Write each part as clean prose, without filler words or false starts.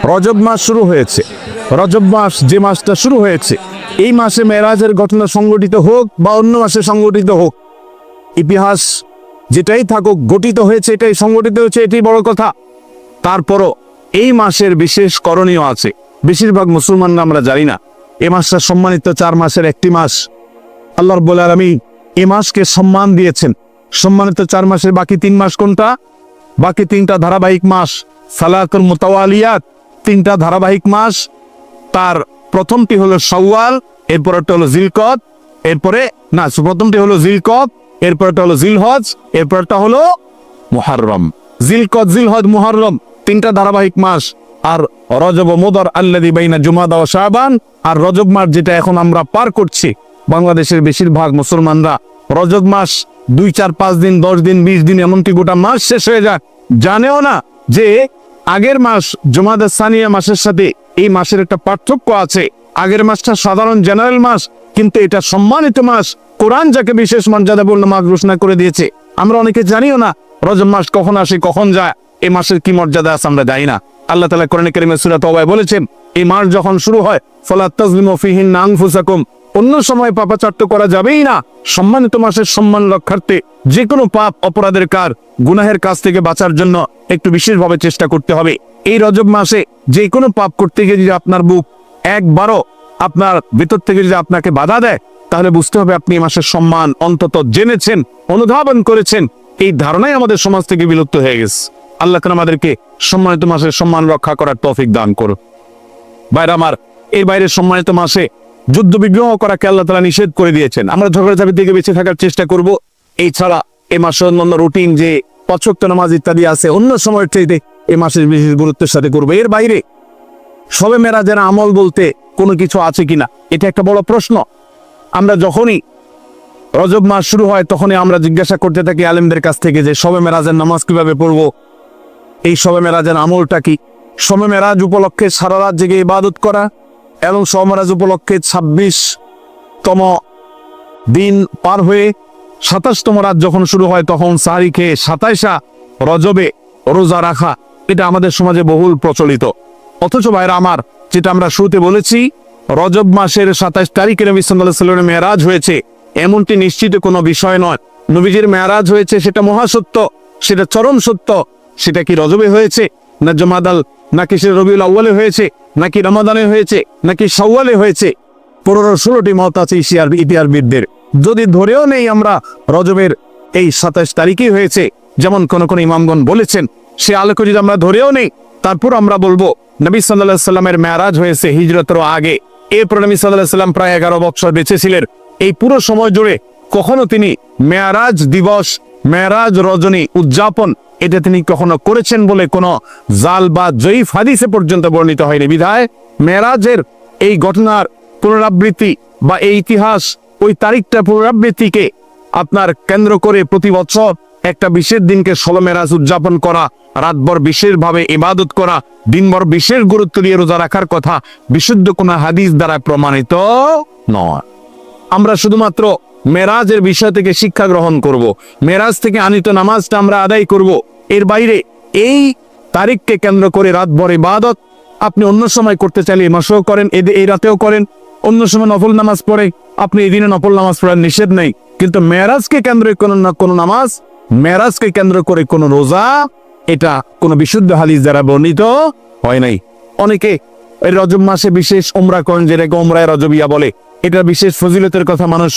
রজব মাস শুরু হয়েছে। রজব মাস যে মাসটা শুরু হয়েছে, এই মাসে মেরাজের ঘটনা সংঘটিত হোক বা অন্য মাসে সংঘটিত হোক, ইতিহাস যেটাই থাকুক, গঠিত হয়েছে, এটাই সংঘটিত হয়েছে, এটাই বড় কথা। তারপরও এই মাসের বিশেষ করণীয় আছে, বেশিরভাগ মুসলমানরা আমরা জানি না। এই মাসটা সম্মানিত 4 মাসের একটি মাস। আল্লাহ রাব্বুল আলামিন এই মাসকে সম্মান দিয়েছেন। সম্মানিত 4 মাসের বাকি 3 মাস কোনটা? বাকি 3টা ধারাবাহিক মাস, সালাতুল মুতাওয়ালিয়াত, 3টা ধারাবাহিক মাস। তার প্রথমটি হলো শাওয়াল, এরপরটা হলো জিলকদ, প্রথমটি হলো জিলকদ, এরপরটা হলো জিলহজ, এরপরটা হলো মুহররম। জিলকদ, জিলহজ, মুহররম 3টা ধারাবাহিক মাস। আর রজব মুদর আল্লাযী বাইনা জুমাদা ওয়া শাবান, আর রজব মাস যেটা এখন আমরা পার করছি, বাংলাদেশের বেশিরভাগ মুসলমানরা রজব মাস 2, 4, 5 দিন, 10 দিন, 20 দিন, এমনকি গোটা মাস শেষ হয়ে যায়, জানেও না যে আগের মাস জুমাদা সানিয়া মাসের সাথে এই মাসের একটা পার্থক্য আছে। আগের মাসটা সাধারণ জেনারেল মাস, কিন্তু এটা সম্মানিত মাস। কোরআন যাকে বিশেষ মর্যাদাপূর্ণ মাস ঘোষণা করে দিয়েছে, আমরা অনেকে জানিও না রজব মাস কখন আসে কখন যায়, এই মাসের কি মর্যাদা আছে আমরা জানি না। আল্লাহ তাআলা কোরআনে কারীমে সূরা তাওবায় বলেছেন, এই মাস যখন শুরু হয়, ফালা তাজলিমু ফীহিন্না আনফুসাকুম, অন্য সময় পাপাচার্য করা যাবেই না। সম্মানিত মাসের সম্মান রক্ষার্থে যে কোনো পাপ অপরাধের গুনাহের কাছ থেকে বাঁচার জন্য একটু বিশেষভাবে চেষ্টা করতে হবে। এই রজব মাসে যে কোনো পাপ করতে গিয়ে যদি আপনার বুক একবারও আপনার ভিতর থেকে যদি আপনাকে বাধা দেয়, তাহলে বুঝতে হবে আপনি এই মাসের সম্মান অন্তত জেনেছেন, অনুধাবন করেছেন। এই ধারণাই আমাদের সমাজ থেকে বিলুপ্ত হয়ে গেছে। আল্লাহ তাআলা আমাদেরকে সম্মানিত মাসের সম্মান রক্ষা করার তৌফিক দান করুন। ভাইরা আমার, এর বাইরে সম্মানিত মাসে যুদ্ধ বিগ্রহ করাকে আল্লাহ তাআলা নিষেধ করে দিয়েছেন। আমরা ঝগড়াঝাটি থেকে বেঁচে থাকার চেষ্টা করব। এই ছাড়া এই মাসের অন্যান্য রুটিন যে 5 ওয়াক্ত নামাজ ইত্যাদি আছে, অন্য সময়ের চাইতে এই মাসের বিশেষ গুরুত্বের সাথে করবো। এর বাইরে শবে মেরাজের আমল বলতে কোনো কিছু আছে কিনা, এটা একটা বড় প্রশ্ন। আমরা যখনই রজব মাস শুরু হয়, তখনই আমরা জিজ্ঞাসা করতে থাকি আলেমদের কাছ থেকে যে শবে মেরাজের নামাজ কিভাবে পড়বো, এই শবে মেরাজের আমলটা কি। শবে মেরাজ উপলক্ষে সারা রাত জেগে ইবাদত করা এবং শবে মেরাজ উপলক্ষে 26তম দিন পার হয়ে 27তম রাত যখন শুরু হয়, তখন সাহরি খেয়ে 27 রজবে রোজা রাখা, এটা আমাদের সমাজে বহুল প্রচলিত। অথচ ভাইরা আমার, যেটা আমরা শুরুতে বলেছি, রজব মাসের 27 তারিখে নবী সাল্লাল্লাহু আলাইহি ওয়াসাল্লামের মেরাজ হয়েছে, এমনটি নিশ্চিত কোনো বিষয় নয়। নবীজির মেরাজ হয়েছে সেটা মহাসত্য, সেটা চরম সত্য। সেটা কি রজবে হয়েছে, না জুমাদাল, নাকি সে রবিউল আউয়ালে হয়েছে, নাকি রমাদানে হয়েছে, নাকি শাওয়ালে হয়েছে, 15-16টি মত আছে ইতিহাসবিদদের। যদি ধরেও নেই আমরা রজবের এই 27 তারিখেই হয়েছে, যেমন কোন কোন ইমামগণ বলেছেন, সে আলোকে যদি আমরা ধরেও নেই, তারপর আমরা বলবো নবী সাল্লাল্লাহু আলাইহি সাল্লামের মেরাজ হয়েছে হিজরতের আগে। এরপর নবী সাল্লাল্লাহু আলাইহি সাল্লাম প্রায় 11 বছর বেঁচে ছিলেন। এই পুরো সময় জুড়ে কখনো তিনি মেরাজ দিবস, মেরাজ রজনী উদযাপন এটা তিনি কখনো করেছেন বলে কোনো জাল বা জয়ীফ হাদিসে পর্যন্ত বর্ণিত হয়নি। বিধায় মেরাজের এই ঘটনার পুনরাবৃত্তি বা এই ইতিহাস, ওই তারিখটা পুনরাবৃত্তিকে আপনার কেন্দ্র করে প্রতি বছর একটা বিশেষ দিনকে শবে মেরাজ উদযাপন করা, রাতভর বিশেষভাবে ইবাদত করা, দিনভর বিশেষ গুরুত্ব দিয়ে রোজা রাখার কথা বিশুদ্ধ কোন হাদিস দ্বারা প্রমাণিত নয়। আমরা শুধুমাত্র মেরাজের বিষয় থেকে শিক্ষা গ্রহণ করব, মেরাজ থেকে আনিত নামাজটা আমরা আদায় করব। এর বাইরে এই তারিখকে কেন্দ্র করে রাতভর ইবাদত আপনি অন্য সময় করতে চাইলে এই মাসেও করেন, এই রাতেও করেন। অন্য সময় নফল নামাজ পড়ে আপনি এই দিনে নফল নামাজ পড়ার নিষেধ নেই, কিন্তু মেরাজকে কেন্দ্র করে কোনো নামাজ, মেরাজকে কেন্দ্র করে কোনো রোজা, এটা কোনো বিশুদ্ধ হাদিস দ্বারা বর্ণিত হয় নাই। অনেকে এই রজব মাসে বিশেষ উমরা করেন, যেটাকে উমরায়ে রজবিয়া বলে। এটা বিশেষ ফজিলতের কথা মানুষ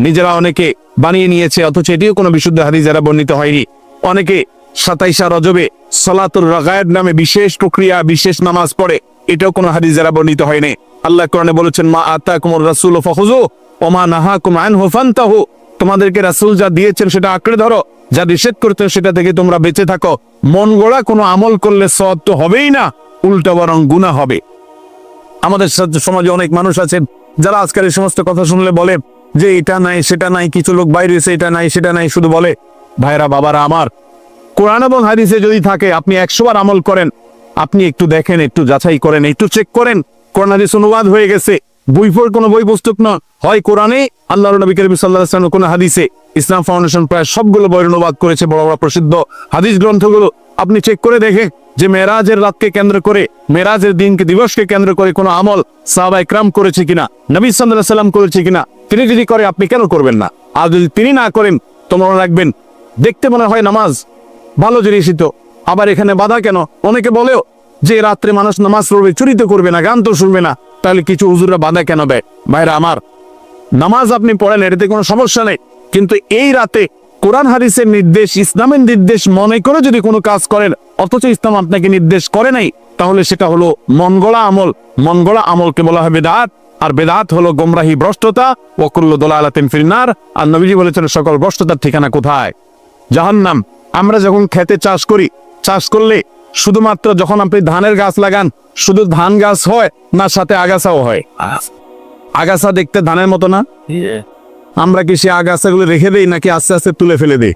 নিজেরা অনেকে বানিয়ে নিয়েছে, অথচ এটিও কোনো বিশুদ্ধ হাদিস দ্বারা বর্ণিত হয়নি। অনেকে 27 রজবে সালাতুল রাগায়েব নামে বিশেষ প্রক্রিয়া, বিশেষ নামাজ পড়ে, এটাও কোনো হাদিস দ্বারা বর্ণিত হয়নি। আল্লাহ কোরআনে বলেছেন, মা আতাকুমুর রাসূলু ফাখুযু ওয়া মা নাহাকুম আনহু ফান্তাহু, তোমাদেরকে রাসূল যা দিয়েছেন সেটা আঁকড়ে ধরো, যা নিষেধ করতে সেটা থেকে তোমরা বেঁচে থাকো। মন গড়া কোনো আমল করলে সওয়াব তো হবেই না, উল্টা বরং গুনাহ হবে। আমাদের সমাজে অনেক মানুষ আছেন যারা আজকাল এই সমস্ত কথা শুনলে বলে যে এটা নাই সেটা নাই, কিছু লোক বাইরে এসে এটা নাই সেটা নাই শুধু বলে। ভাইরা বাবারা আমার, কোরআন এবং হাদিসে যদি থাকে, আপনি 100 বার আমল করেন, আপনি একটু দেখেন, একটু যাচাই করেন, একটু চেক করেন। কোরআন হাদিস অনুবাদ হয়ে গেছে, কোনো বই পুস্তক নয়, হয় কোরআনে, আল্লাহর নবী করিম সাল্লাল্লাহু আলাইহি ওয়াসাল্লাম কোন হাদিসে। ইসলাম ফাউন্ডেশন প্রায় সবগুলো বইয়ের অনুবাদ করেছে, বড় বড় প্রসিদ্ধ হাদিস গ্রন্থগুলো। আপনি চেক করে দেখে যে মেরাজের রাতকে কেন্দ্র করে, মেরাজের দিনকে, দিবসকে কেন্দ্র করে কোনো আমল সাহাবা ইকরাম করেছে কিনা, নবী সাল্লাল্লাহু আলাইহি সাল্লাম করেছে কিনা। তিনি যদি করে আপনি কেন করবেন না? আর যদি তিনি না করেন তো মনে রাখবেন, দেখতে মনে হয় নামাজ ভালো জিনিসই তো, আবার এখানে বাধা কেন? অনেকে বলেও যে রাত্রে মানুষ নামাজ পড়বে, চুরি তো করবে না, গান তো শুনবে না, তাহলে কিছু হুজুররা বাধা কেন দেয়? ভাইরা আমার, নামাজ আপনি পড়েন, এটাতে কোনো সমস্যা নেই, কিন্তু এই রাতে কোরআন হাদিসের নির্দেশ, ইসলামের নির্দেশ মনে করে যদি কোনো কাজ করেন, অথচ ইসলাম আপনাকে নির্দেশ করে নাই, তাহলে সেটা হলো মন গড়া আমল। মন গড়া আমলকে বলা হয় বেদাত, আর বেদাত হলো গোমরাহি, ভ্রষ্টতা, ওয়া কুল্লু দালালাতিন ফিন্নার। আর নবীজি বলেছেন সকল ভ্রষ্টতার ঠিকানা কোথায়? জাহান্নাম। আমরা যখন খেতে চাষ করি, চাষ করলে শুধুমাত্র যখন আপনি ধানের গাছ লাগান, শুধু ধান গাছ হয় না, সাথে আগাছাও হয়? আগাছা দেখতে ধানের মতো না? আমরা কি সে আগাছাগুলো রেখে দেই নাকি আস্তে আস্তে তুলে ফেলে দেই?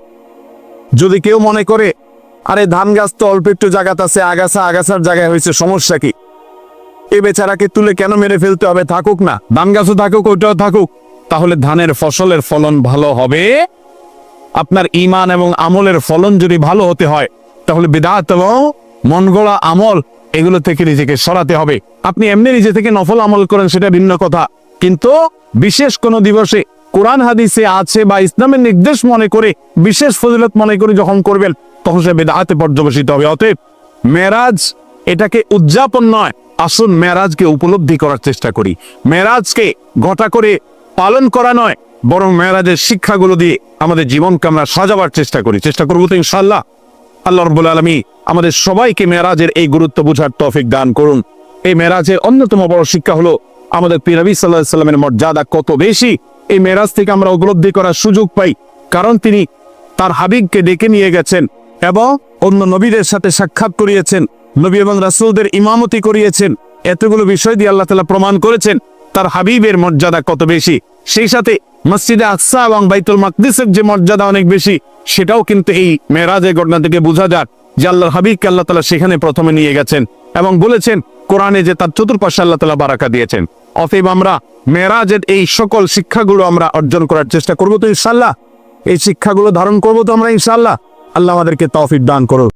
যদি কেউ মনে করে আরে ধান গাছ তো অল্প একটু জায়গাতে আছে, আগাছা আগাছার জায়গায় হয়েছে, সমস্যা কি? এ বেচারাকে তুলে কেন মেরে ফেলতে হবে? থাকুক না, ধান গাছও থাকুক, ওইটাও থাকুক, তাহলে ধানের ফসলের ফলন ভালো হবে। আপনার ঈমান এবং আমলের ফলন যদি ভালো হতে হয়, তাহলে বিদআত এবং মন গড়া আমল এগুলো থেকে নিজেকে সরাতে হবে। আপনি এমনি নিজে থেকে নফল আমল করেন, সেটা ভিন্ন কথা, কিন্তু বিশেষ কোনো দিবসে কোরআন হাদিসে আছে বা ইসলামের নির্দেশ মনে করে, বিশেষ ফজিলত মনে করে যখন করবেন, তখন সে বিদআতে পর্যবসিত হবে। অতএব মেরাজ এটাকে উদযাপন নয়, আসুন মেরাজকে উপলব্ধি করার চেষ্টা করি। মেরাজকে ঘটা করে পালন করা নয়, বরং মেরাজের শিক্ষাগুলো দিয়ে আমাদের জীবনকে আমরা সাজাবার চেষ্টা করি। চেষ্টা করবো তো ইনশাআল্লাহ। আল্লাহ রাব্বুল আলামিন আমাদের সবাইকে মেরাজের এই গুরুত্ব বোঝার তৌফিক দান করুন। এই মেরাজের অন্যতম বড় শিক্ষা হলো আমাদের প্রিয় নবী সাল্লাল্লাহু আলাইহি সাল্লামের মর্যাদা কত বেশি। এই মেরাজ থেকে আমরা উপলব্ধি করার সুযোগ পাই, কারণ তিনি তার হাবিবকে ডেকে নিয়ে গেছেন এবং অন্য নবীদের সাথে সাক্ষাৎ করিয়েছেন, নবী এবং রাসূলদের ইমামতি করিয়েছেন। এতগুলো বিষয় দিয়ে আল্লাহ তাআলা প্রমাণ করেছেন তার হাবিবের মর্যাদা কত বেশি। সেই সাথে মসজিদে আকসা এবং বাইতুল মাকদিসের যে মর্যাদা অনেক বেশি, সেটাও কিন্তু এই মেরাজের ঘটনা থেকে বোঝা যায় যে আল্লাহর হাবিবকে আল্লাহ তাআলা সেখানে প্রথমে নিয়ে গেছেন এবং বলেছেন কোরআনে যে তার চতুর্পাশে আল্লাহ তাআলা বারাকা দিয়েছেন। অতএব আমরা মেরাজের এই সকল শিক্ষাগুলো আমরা অর্জন করার চেষ্টা করবো তো ইনশাআল্লাহ। এই শিক্ষাগুলো ধারণ করবো তো আমরা ইনশাআল্লাহ। আল্লাহ আমাদেরকে তৌফিক দান করুন।